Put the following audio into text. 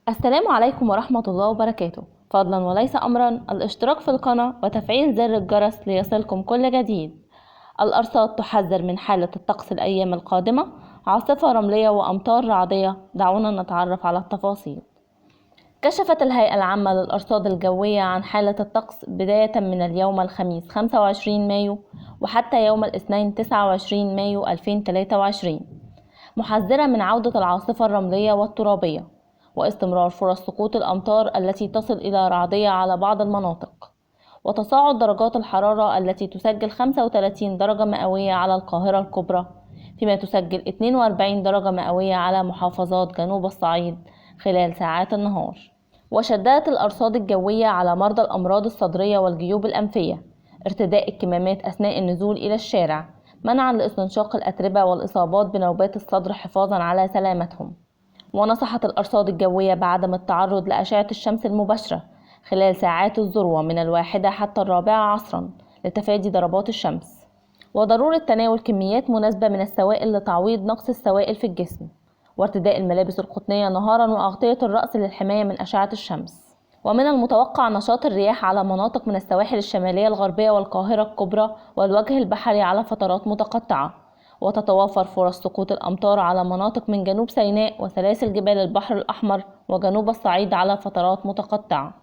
السلام عليكم ورحمة الله وبركاته. فضلا وليس أمرا الاشتراك في القناة وتفعيل زر الجرس ليصلكم كل جديد. الأرصاد تحذر من حالة الطقس الأيام القادمة، عاصفة رملية وأمطار رعدية. دعونا نتعرف على التفاصيل. كشفت الهيئة العامة للأرصاد الجوية عن حالة الطقس بداية من اليوم الخميس 25 مايو وحتى يوم الاثنين 29 مايو 2023، محذرة من عودة العاصفة الرملية والترابية واستمرار فرص سقوط الأمطار التي تصل إلى رعدية على بعض المناطق، وتصاعد درجات الحرارة التي تسجل 35 درجة مئوية على القاهرة الكبرى، فيما تسجل 42 درجة مئوية على محافظات جنوب الصعيد خلال ساعات النهار. وشددت الأرصاد الجوية على مرضى الأمراض الصدرية والجيوب الأنفية ارتداء الكمامات أثناء النزول إلى الشارع منعا لاستنشاق الأتربة والإصابات بنوبات الصدر حفاظا على سلامتهم. ونصحت الأرصاد الجوية بعدم التعرض لأشعة الشمس المباشرة خلال ساعات الذروة من 1 حتى 4 عصرا لتفادي ضربات الشمس، وضرورة تناول كميات مناسبة من السوائل لتعويض نقص السوائل في الجسم، وارتداء الملابس القطنية نهارا وأغطية الرأس للحماية من أشعة الشمس. ومن المتوقع نشاط الرياح على مناطق من السواحل الشمالية الغربية والقاهرة الكبرى والوجه البحري على فترات متقطعة، وتتوافر فرص سقوط الأمطار على مناطق من جنوب سيناء وسلاسل جبال البحر الأحمر وجنوب الصعيد على فترات متقطعة.